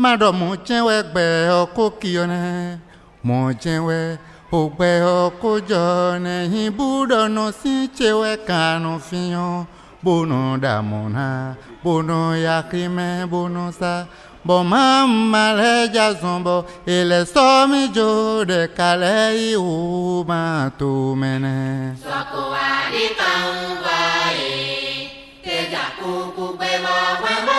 Mado monchewe gbe oko kione. Monchewe ogbe oko jone. Hibudo no sinchewe kano fiyon. Bono damona. Bono yakrime bono sa. Bon maman le jazombo. Ele somi jo de kale ou manto mene. Soko adi kaumba e. Teja kuku bebo bebo.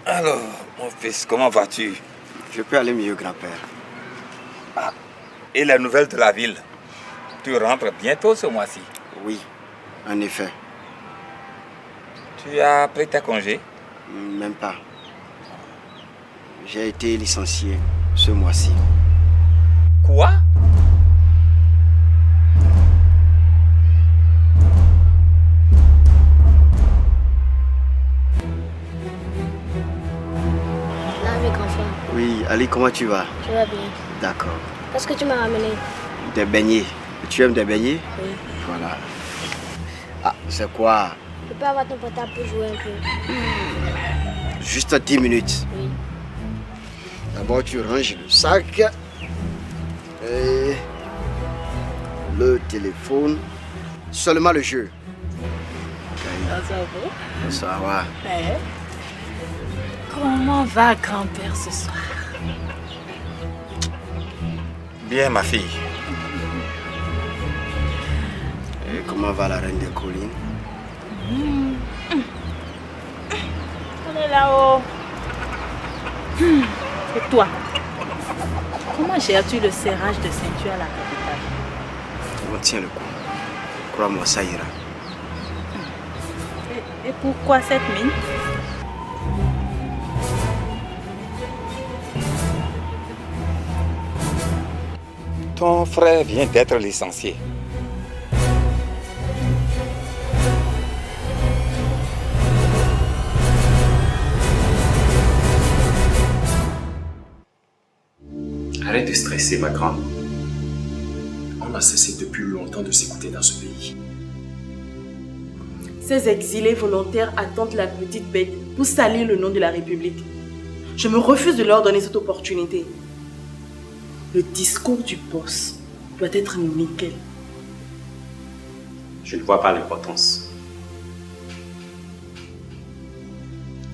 Alors, mon fils, comment vas-tu? Je peux aller mieux, grand-père. Ah, et les nouvelles de la ville? Tu rentres bientôt ce mois-ci? Oui, en effet. Tu as pris tes congés? Même pas. J'ai été licencié ce mois-ci. Quoi? Oui, Ali, comment tu vas? Je vais bien. D'accord. Qu'est-ce que tu m'as ramené? Des beignets. Tu aimes des beignets? Oui. Voilà. Ah, c'est quoi? Je peux avoir ton portable pour jouer un peu? Juste 10 minutes. Oui. D'abord, tu ranges le sac. Et le téléphone. Seulement le jeu. Ça va? Ça va. Ouais. Comment va grand-père ce soir? Bien, ma fille. Et comment va la reine des collines? On est là-haut. Et toi? Comment gères-tu le serrage de ceinture à la capitale? On tient le coup. Crois-moi, ça ira. Et pourquoi cette mine? Ton frère vient d'être licencié. Arrête de stresser, ma grande. On a cessé depuis longtemps de s'écouter dans ce pays. Ces exilés volontaires attendent la petite bête pour salir le nom de la République. Je me refuse de leur donner cette opportunité. Le discours du boss doit être nickel. Je ne vois pas l'importance.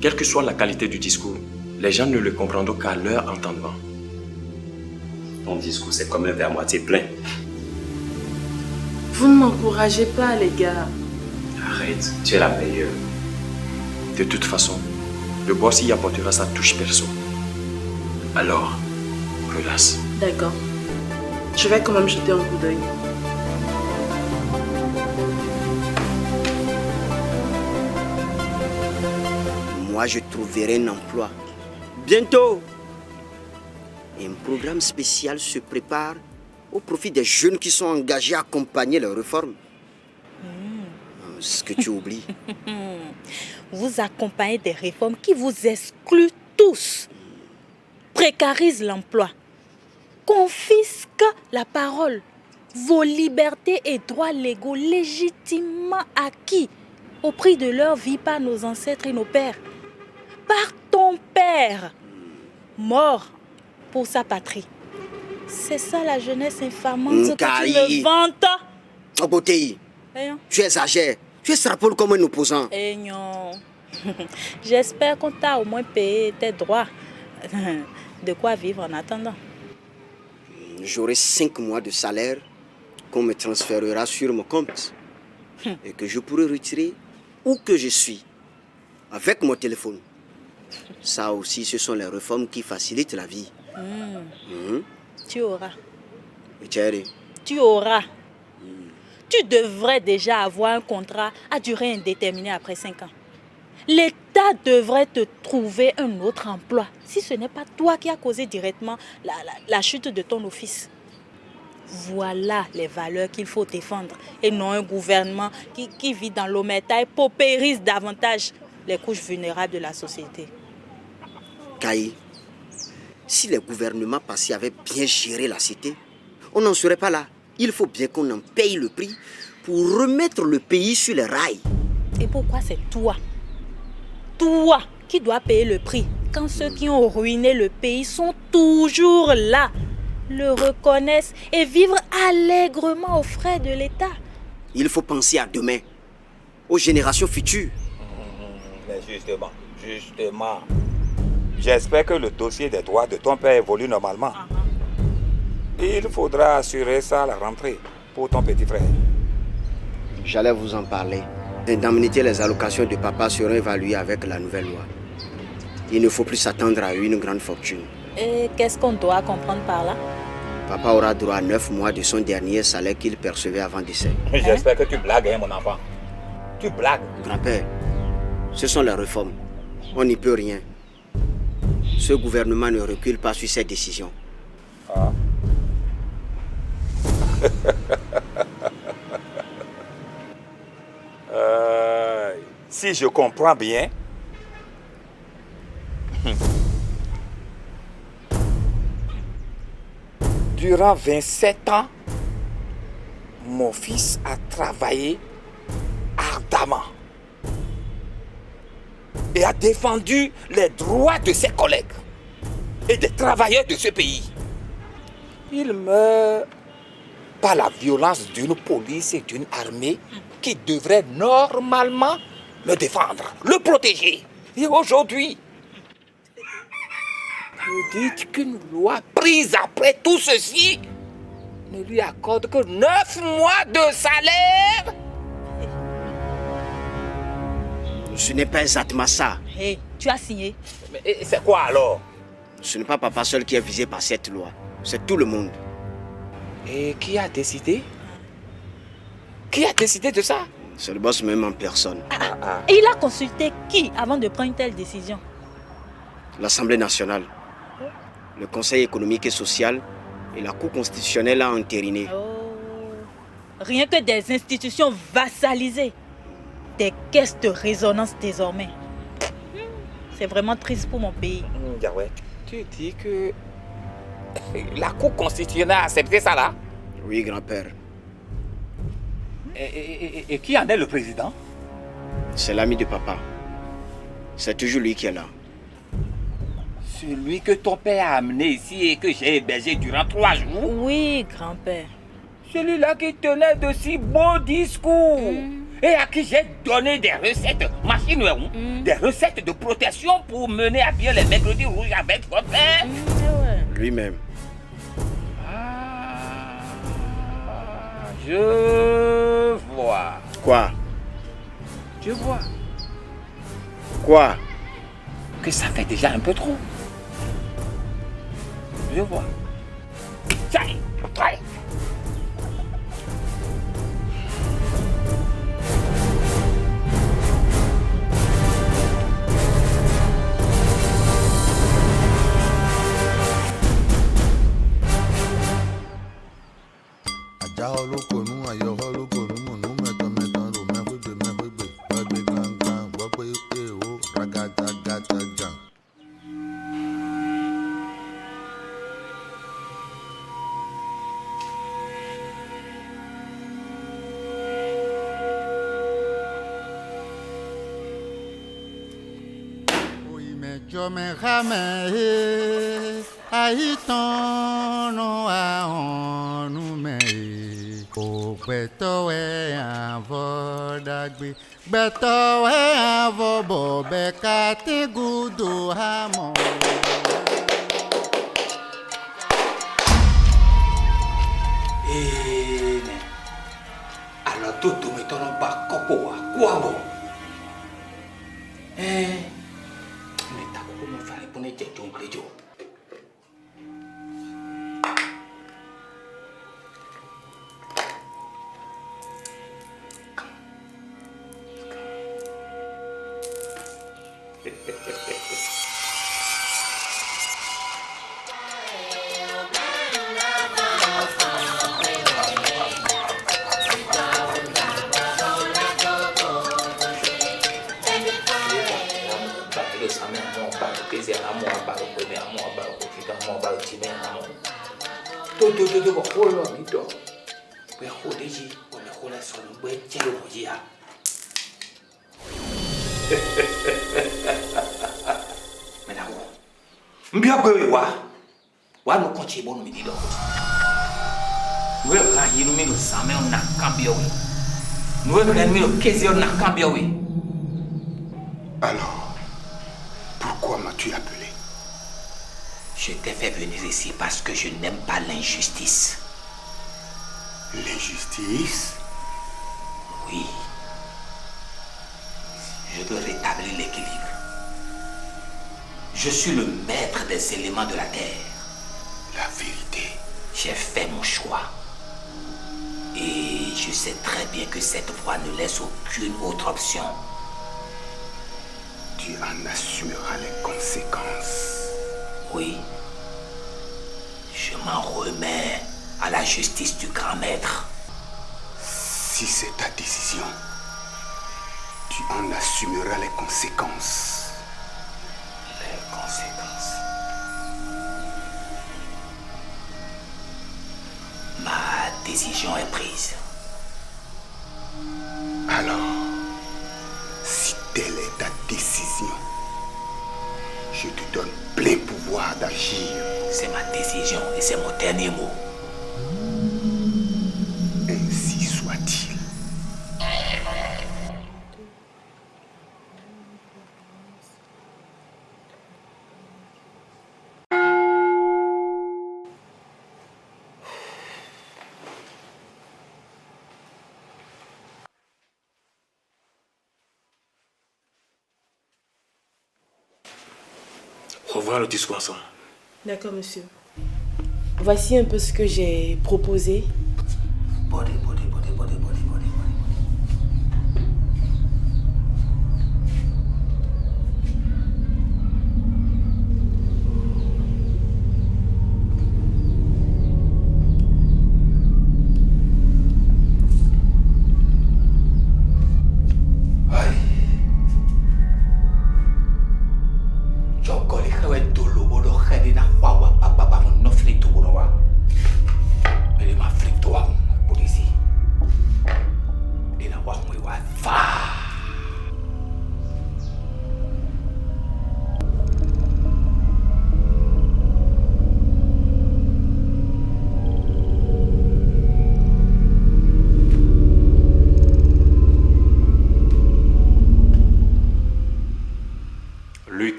Quelle que soit la qualité du discours, les gens ne le comprendront qu'à leur entendement. Ton discours, c'est comme un verre moitié plein. Vous ne m'encouragez pas, les gars. Arrête, tu es la meilleure. De toute façon, le boss y apportera sa touche perso. Alors, relaxe. D'accord. Je vais quand même jeter un coup d'œil. Moi, je trouverai un emploi. Bientôt. Et un programme spécial se prépare au profit des jeunes qui sont engagés à accompagner les réformes. Ce que tu oublies. Vous accompagnez des réformes qui vous excluent tous, précarisent l'emploi, confisquent la parole, vos libertés et droits légaux légitimement acquis au prix de leur vie par nos ancêtres et nos pères. Par ton père, mort pour sa patrie. C'est ça la jeunesse infamante que tu me vantes. Oboteyi, tu exagères. Tu es sarpole comme un opposant. Eh non. J'espère qu'on t'a au moins payé tes droits. De quoi vivre en attendant. J'aurai 5 mois de salaire qu'on me transférera sur mon compte. Et que je pourrai retirer où que je suis. Avec mon téléphone. Ça aussi, ce sont les réformes qui facilitent la vie. Tu auras. Tu auras. Tu devrais déjà avoir un contrat à durée indéterminée après 5 ans. L'État devrait te trouver un autre emploi si ce n'est pas toi qui as causé directement la chute de ton office. Voilà les valeurs qu'il faut défendre et non un gouvernement qui vit dans l'omerta et paupérise davantage les couches vulnérables de la société. Kaï, si les gouvernements passés avaient bien géré la cité, on n'en serait pas là. Il faut bien qu'on en paye le prix pour remettre le pays sur les rails. Et pourquoi c'est toi? Toi qui dois payer le prix quand ceux qui ont ruiné le pays sont toujours là, le reconnaissent et vivent allègrement aux frais de l'État. Il faut penser à demain, aux générations futures. Mais justement, j'espère que le dossier des droits de ton père évolue normalement. Il faudra assurer ça à la rentrée pour ton petit frère. J'allais vous en parler. L'indemnité et les allocations de papa seront évaluées avec la nouvelle loi. Il ne faut plus s'attendre à une grande fortune. Et qu'est-ce qu'on doit comprendre par là? Papa aura droit à 9 mois de son dernier salaire qu'il percevait avant décès. J'espère que tu blagues, hein, mon enfant. Tu blagues. Grand-père, ce sont les réformes. On n'y peut rien. Ce gouvernement ne recule pas sur ses décisions. Ah. Si je comprends bien, durant 27 ans, mon fils a travaillé ardemment et a défendu les droits de ses collègues et des travailleurs de ce pays. Il meurt par la violence d'une police et d'une armée qui devraient normalement le défendre, le protéger. Et aujourd'hui, vous dites qu'une loi prise après tout ceci ne lui accorde que 9 mois de salaire? Ce n'est pas exactement ça. Hey, tu as signé. Mais c'est quoi alors? Ce n'est pas papa seul qui est visé par cette loi. C'est tout le monde. Et qui a décidé? Qui a décidé de ça? C'est le boss même en personne. Et il a consulté qui avant de prendre une telle décision? L'Assemblée nationale, le Conseil économique et social et la Cour constitutionnelle a entériné. Oh. Rien que des institutions vassalisées, des caisses de résonance désormais. C'est vraiment triste pour mon pays. Yahweh, tu dis que la Cour constitutionnelle a accepté ça là? Oui, grand-père. Et qui en est le président? C'est l'ami de papa. C'est toujours lui qui est là. Celui que ton père a amené ici et que j'ai hébergé durant 3 jours? Oui, grand-père. Celui-là qui tenait de si beaux discours et à qui j'ai donné des recettes, machine des recettes de protection pour mener à bien les mercredis rouges avec votre père. Lui-même. Je vois. Quoi? Je vois Quoi? que ça fait déjà un peu trop. Je vois. Tiens, try. Yo me jame aitono aonu me o beto e avo dagbe beto e avo bo be kati gudu hamo. Alors tout me tono pas copo quoi bon. Me fare pour ne jeton plejo. Alors, pourquoi m'as-tu appelé? Je t'ai fait venir ici parce que je n'aime pas l'injustice. L'injustice? Oui. Je veux rétablir l'équilibre. Je suis le maître des éléments de la terre. La vérité. J'ai fait mon choix. Et je sais très bien que cette voie ne laisse aucune autre option. Tu en assumeras les conséquences. Oui. Je m'en remets à la justice du grand maître. Si c'est ta décision, tu en assumeras les conséquences. Les conséquences. Ma décision est prise. Alors, si telle est ta décision, je te donne plein pouvoir d'agir. C'est ma décision et c'est mon dernier mot. Ainsi soit-il. Revoyons le discours ensemble. D'accord, monsieur. Voici un peu ce que j'ai proposé.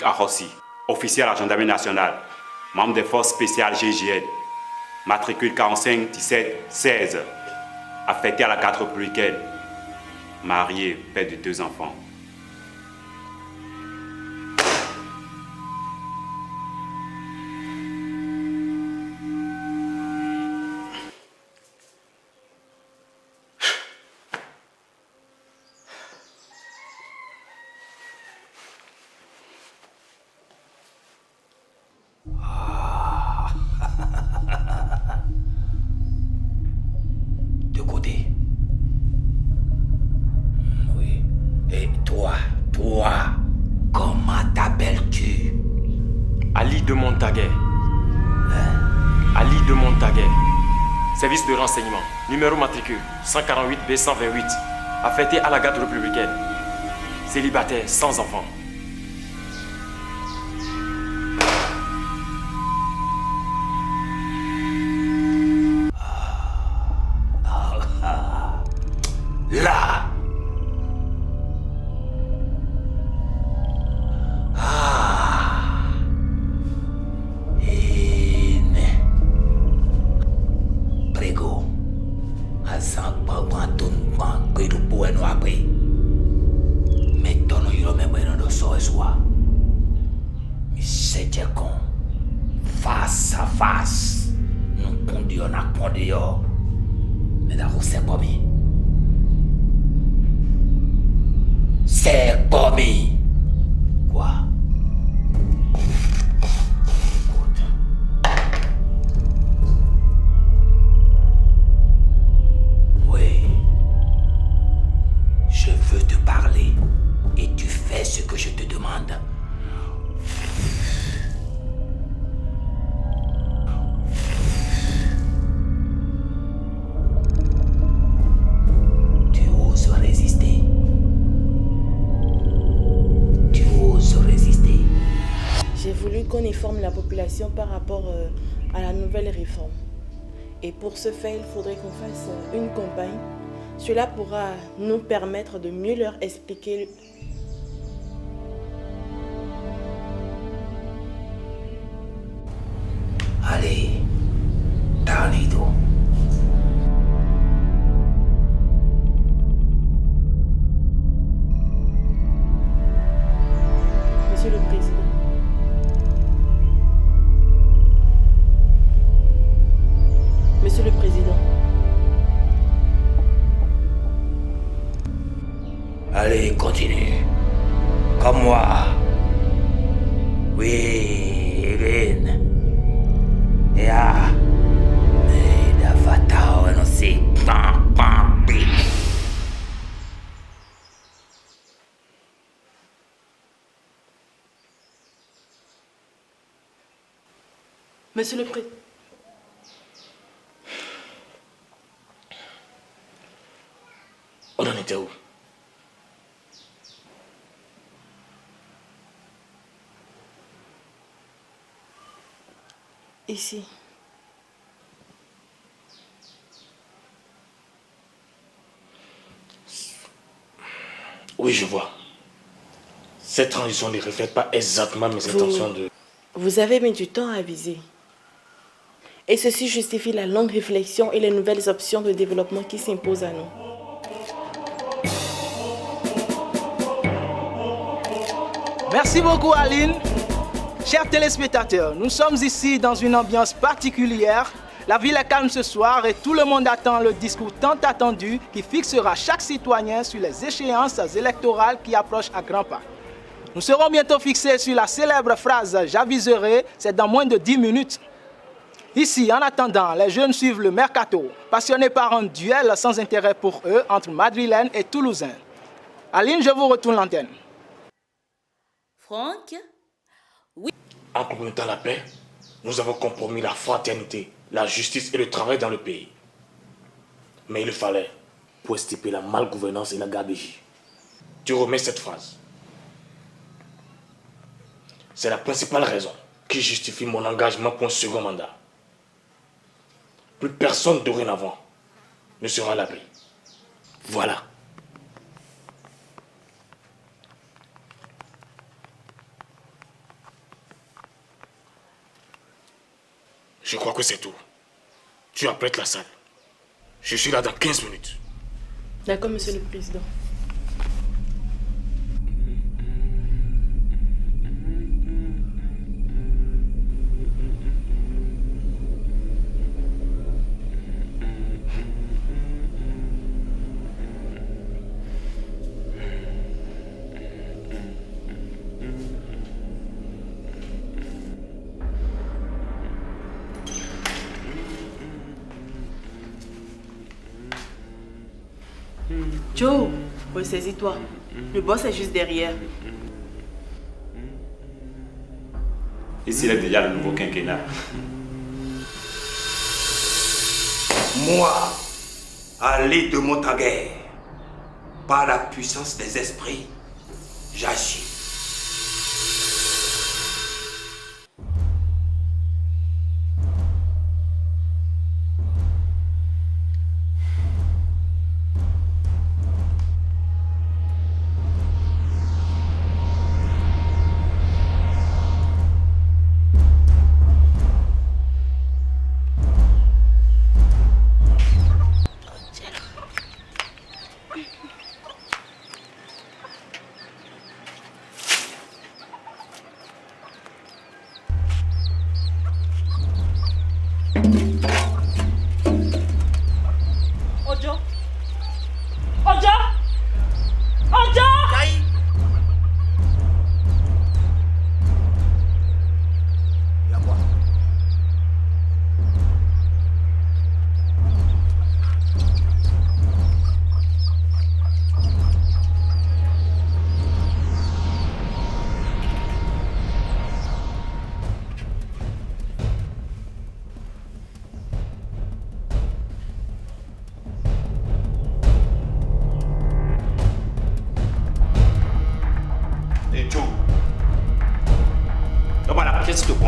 Arossi, officier à la gendarmerie nationale, membre des forces spéciales GIGN, matricule 45 17 16, affecté à la garde républicaine, marié, père de 2 enfants. Service de renseignement, numéro matricule 148 B128, affecté à la garde républicaine. Célibataire, sans enfant. Là. Face à face, nous conduisons à conduire. Mais d'abord, c'est pas mis. C'est pas mis. Quoi? Oui. Je veux te parler et tu fais ce que je te demande. fallu qu'on informe la population par rapport à la nouvelle réforme. Et pour ce faire, il faudrait qu'on fasse une campagne. Cela pourra nous permettre de mieux leur expliquer. Allez, Tarnido. Monsieur le Président. Monsieur le Président. Allez, continue. Comme moi. Oui, Irene. Ya. Mais d'avatao, non c'est pas. Monsieur le Président. On en était où? Ici. Oui, je vois. Cette transition ne reflète pas exactement mes intentions de... Vous avez mis du temps à aviser. Et ceci justifie la longue réflexion et les nouvelles options de développement qui s'imposent à nous. Merci beaucoup, Aline. Chers téléspectateurs, nous sommes ici dans une ambiance particulière. La ville est calme ce soir et tout le monde attend le discours tant attendu qui fixera chaque citoyen sur les échéances électorales qui approchent à grands pas. Nous serons bientôt fixés sur la célèbre phrase « J'aviserai », c'est dans moins de 10 minutes. Ici, en attendant, les jeunes suivent le mercato, passionnés par un duel sans intérêt pour eux entre Madrilènes et Toulousains. Aline, je vous retourne l'antenne. Franck? Oui. En commettant la paix, nous avons compromis la fraternité, la justice et le travail dans le pays. Mais il fallait, pour extirper la malgouvernance et la gabegie, tu remets cette phrase. C'est la principale raison qui justifie mon engagement pour un second mandat. Plus personne dorénavant ne sera à l'abri. Voilà. Je crois que c'est tout. Tu apprêtes la salle. Je suis là dans 15 minutes. D'accord, Monsieur le Président. Joe, ressaisis-toi. Le boss est juste derrière. Ici, il est déjà le nouveau quinquennat. Moi, Ali de Montaguer, par la puissance des esprits, j'agis. Ojo! Ojo! Ojo! Arrête s'il te plaît.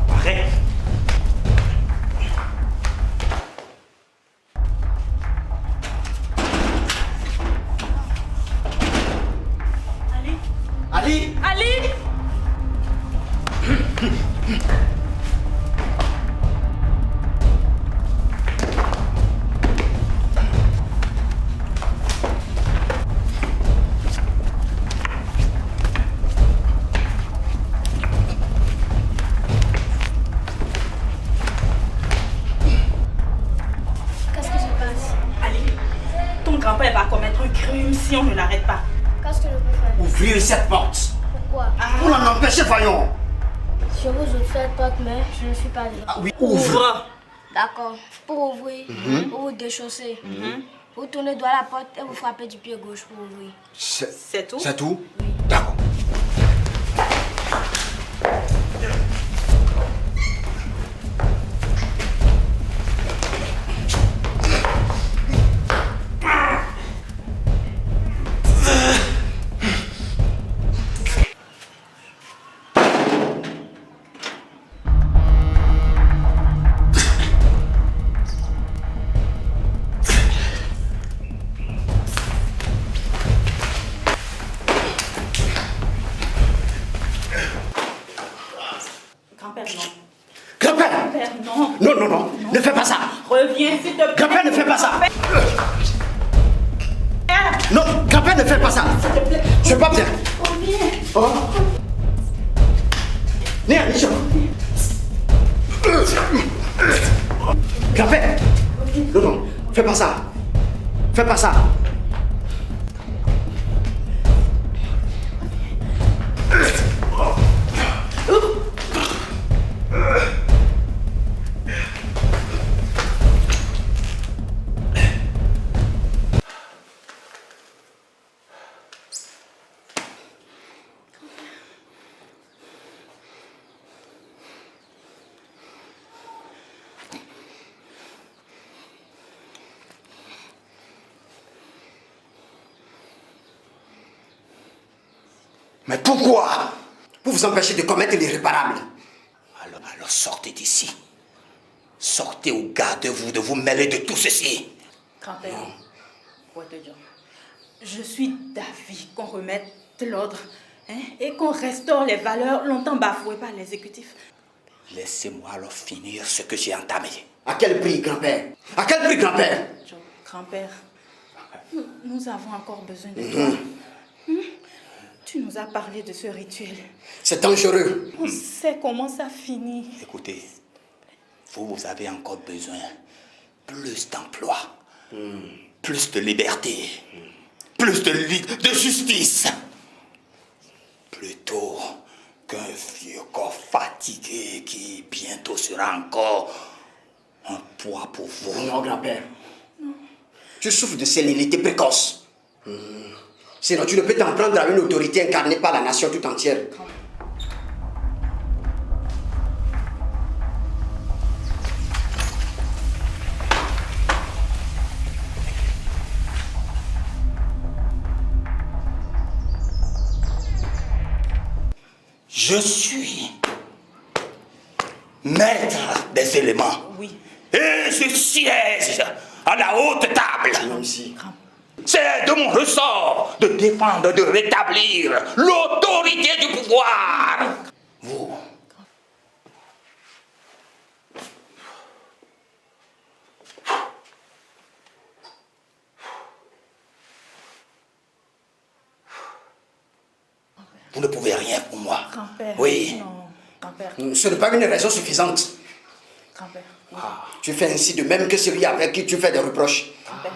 Arrête. Ali! Ali! Qu'est-ce qui se passe? Ali, ton grand-père va commettre un crime si on ne l'arrête pas. Qu'est-ce que je peux faire? Ouvrir cette porte. Pourquoi? Pour l'en empêcher, voyons. Je vous ouvre cette porte, mais je ne suis pas dedans. Ah oui, ouvre. D'accord. Pour ouvrir, vous vous déchaussez. Vous tournez droit la porte et vous frappez du pied gauche pour ouvrir. C'est tout? C'est tout? D'accord. Grand-père, non. Grand-père! Grand-père, non. Non, non, non, ne fais pas ça! Reviens, s'il te plaît. Grand-père, ne fais pas ça! Non, grand-père, ne fais pas ça! C'est pas bien! Reviens. Oh. Néa, Michel! Grand-père! Non, non, fais pas ça! Fais pas ça! Mais pourquoi? Pour vous empêcher de commettre l'irréparable. Alors sortez d'ici. Sortez ou gardez-vous de vous mêler de tout ceci. Grand-père, pour te dire, je suis d'avis qu'on remette l'ordre et qu'on restaure les valeurs longtemps bafouées par l'exécutif. Laissez-moi alors finir ce que j'ai entamé. À quel prix, grand-père? À quel prix, grand-père? Grand-père, nous avons encore besoin de toi. Tu nous as parlé de ce rituel. C'est dangereux. On sait comment ça finit. Écoutez, vous avez encore besoin plus d'emploi, plus de liberté, plus de justice. Plutôt qu'un vieux corps fatigué qui bientôt sera encore un poids pour vous. Non, grand-père. Tu souffres de sénilité précoce. Sinon, tu ne peux t'en prendre à une autorité incarnée par la nation tout entière. Je suis maître des éléments. Oui. Et je siège à la haute table. C'est de mon ressort de défendre, de rétablir l'autorité du pouvoir. Vous ne pouvez rien pour moi. Grand-père. Oui. Non, grand-père. Ce n'est pas une raison suffisante. Grand-père. Tu fais ainsi de même que celui avec qui tu fais des reproches. Grand-père.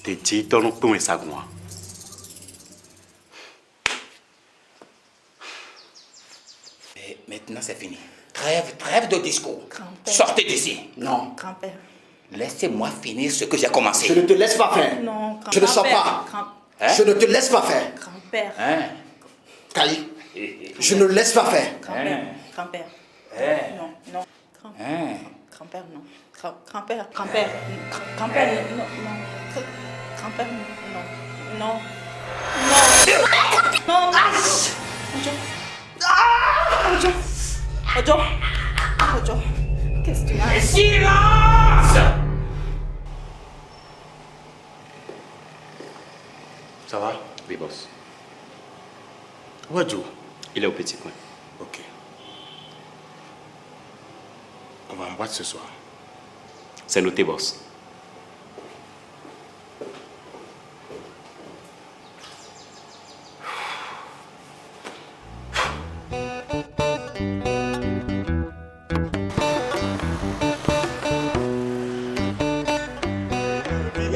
Te dis ton ton et sagouin. Et maintenant c'est fini. Trêve de discours. Sortez d'ici. Non. Grand-père. Laissez-moi finir ce que j'ai commencé. Je ne te laisse pas faire. Non, grand-père. Je ne sors pas. Je ne te laisse pas faire. Grand-père. Kali, je ne laisse pas faire. Grand-père. Grand-père. Non, non. Hein? Grand-père, non. Grand-père, grand-père, grand-père, non, non. Grand-père, non, non. Non, non. Ojo. Ojo. Qu'est-ce que tu as? Silence! Ça va? Oui, boss. Où est Joe? Il est au petit coin. Ok. On va en boîte ce soir. C'est noté, boss.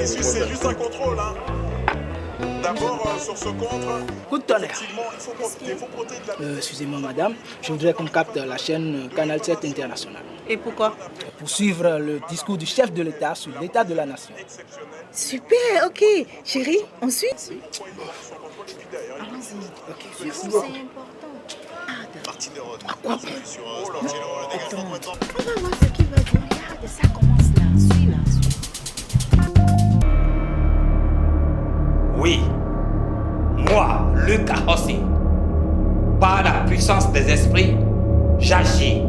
C'est juste un contrôle, hein. D'abord, sur ce contre, Coup de tonnerre. effectivement, il faut protéger de la... Excusez-moi madame, je voudrais qu'on capte la chaîne Canal 7 International. Et pourquoi? Pour suivre le discours du chef de l'État sur l'état de la nation. Super, ok. Chérie, on suit? Allons-y. Ok, C'est merci important. beaucoup. Martinero, À quoi? Attends, on va voir ce qu'il va dire. Regarde, ça commence là. Suis là. Oui, moi, Luc Ahossi, par la puissance des esprits, j'agis.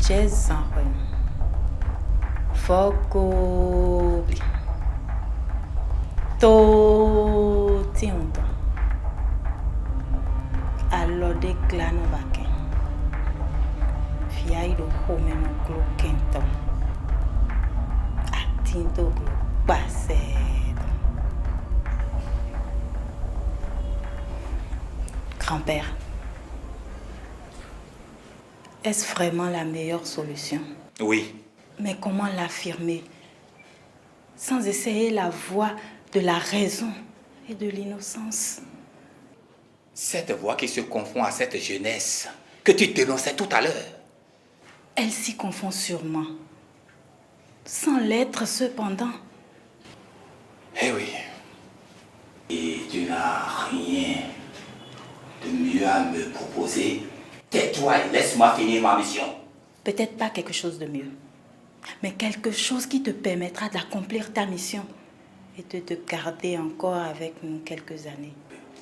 Jazz en run. Fogo. To tionto. Alode clano baken. Fiai do home no glo kento. Atinto glo passe. Grand-père. Est-ce vraiment la meilleure solution? Oui. Mais comment l'affirmer sans essayer la voie de la raison et de l'innocence? Cette voix qui se confond à cette jeunesse que tu dénonçais tout à l'heure. Elle s'y confond sûrement. Sans l'être cependant. Eh oui. Et tu n'as rien de mieux à me proposer? Tais-toi et laisse-moi finir ma mission. Peut-être pas quelque chose de mieux, mais quelque chose qui te permettra d'accomplir ta mission et de te garder encore avec nous quelques années.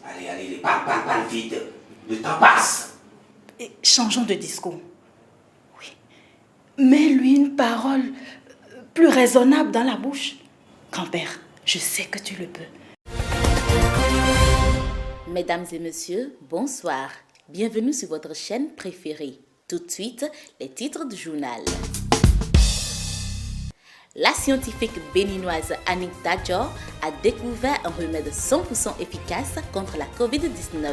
Allez, parle vite. Le temps passe. Et changeons de discours. Oui. Mets-lui une parole plus raisonnable dans la bouche. Grand-père, je sais que tu le peux. Mesdames et messieurs, bonsoir. Bienvenue sur votre chaîne préférée. Tout de suite, les titres du journal. La scientifique béninoise Annick Tadjor a découvert un remède 100% efficace contre la Covid-19.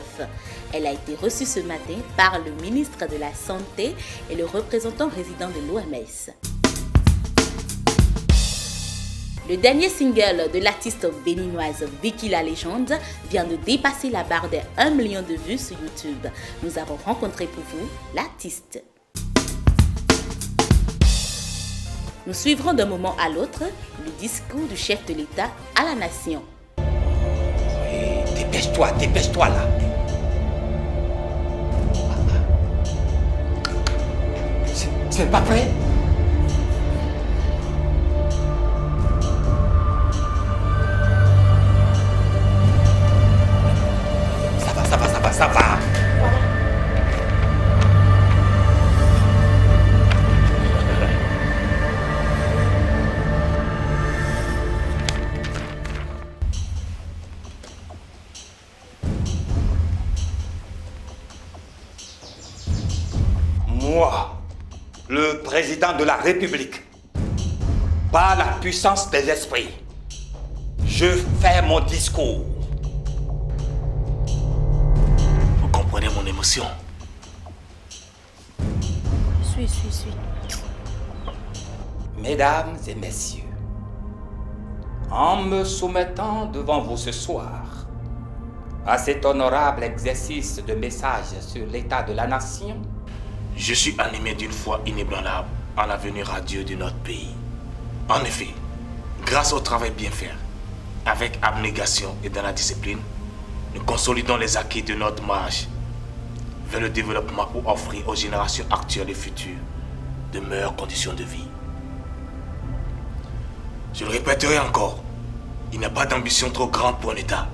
Elle a été reçue ce matin par le ministre de la Santé et le représentant résident de l'OMS. Le dernier single de l'artiste béninoise Vicky la Légende vient de dépasser la barre des 1 million de vues sur YouTube. Nous avons rencontré pour vous l'artiste. Nous suivrons d'un moment à l'autre le discours du chef de l'État à la nation. Dépêche-toi là. C'est pas prêt? Ça va. Moi, le président de la République, par la puissance des esprits, je fais mon discours. Vous comprenez mon émotion? Suis. Mesdames et messieurs, en me soumettant devant vous ce soir à cet honorable exercice de message sur l'état de la nation, je suis animé d'une foi inébranlable en l'avenir radieux de notre pays. En effet, grâce au travail bien fait, avec abnégation et dans la discipline, nous consolidons les acquis de notre marche vers le développement pour offrir aux générations actuelles et futures de meilleures conditions de vie. Je le répéterai encore, il n'y a pas d'ambition trop grande pour un État.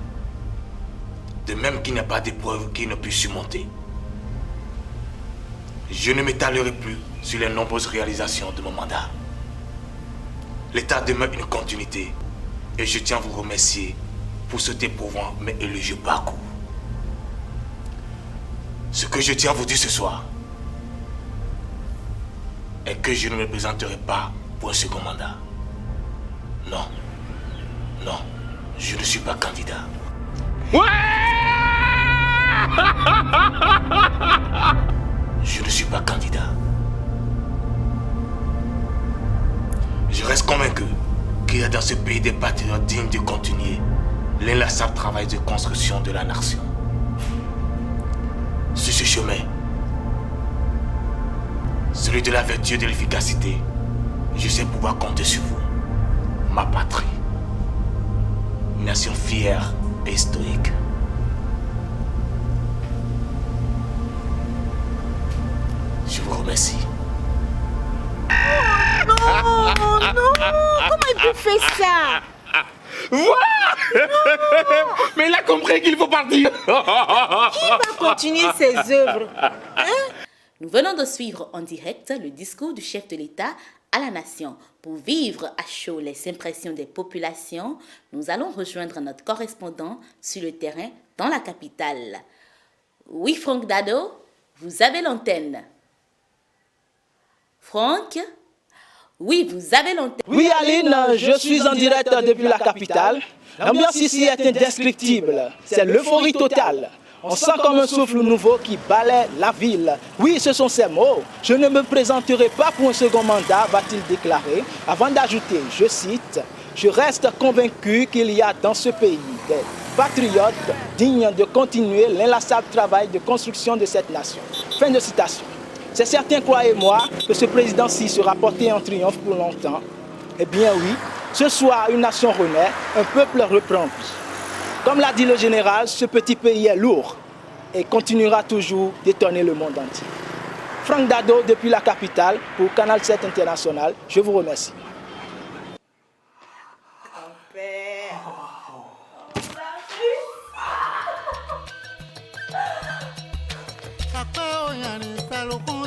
De même qu'il n'y a pas d'épreuve qu'il ne puisse surmonter. Je ne m'étalerai plus sur les nombreuses réalisations de mon mandat. L'État demeure une continuité et je tiens à vous remercier pour cet éprouvant mais élogieux parcours. Ce que je tiens à vous dire ce soir est que je ne me présenterai pas pour un second mandat. Non, je ne suis pas candidat. Je ne suis pas candidat. Je reste convaincu qu'il y a dans ce pays des patriotes dignes de continuer l'inlassable travail de construction de la nation. Sur ce chemin, celui de la vertu et de l'efficacité, je sais pouvoir compter sur vous, ma patrie, une nation fière et historique. Je vous remercie. Non, comment il peut faire ça? Mais il a compris qu'il faut partir. Qui va continuer ses œuvres? Nous venons de suivre en direct le discours du chef de l'État à la nation. Pour vivre à chaud les impressions des populations, nous allons rejoindre notre correspondant sur le terrain dans la capitale. Oui, Franck Dado, vous avez l'antenne. Franck? Oui, vous avez l'antenne. Oui, Aline, je suis en direct depuis la capitale. L'ambiance ici est indescriptible. C'est l'euphorie totale. On sent comme un souffle nouveau qui balaie la ville. Oui, ce sont ces mots. Je ne me présenterai pas pour un second mandat, va-t-il déclarer, avant d'ajouter, je cite, « Je reste convaincu qu'il y a dans ce pays des patriotes dignes de continuer l'inlassable travail de construction de cette nation. » Fin de citation. C'est certain, croyez-moi, que ce président-ci sera porté en triomphe pour longtemps. Eh bien oui, ce soir, une nation renaît, un peuple reprend vie. Comme l'a dit le général, ce petit pays est lourd et continuera toujours d'étonner le monde entier. Franck Dado depuis la capitale pour Canal 7 International, je vous remercie. Kakao yani salukun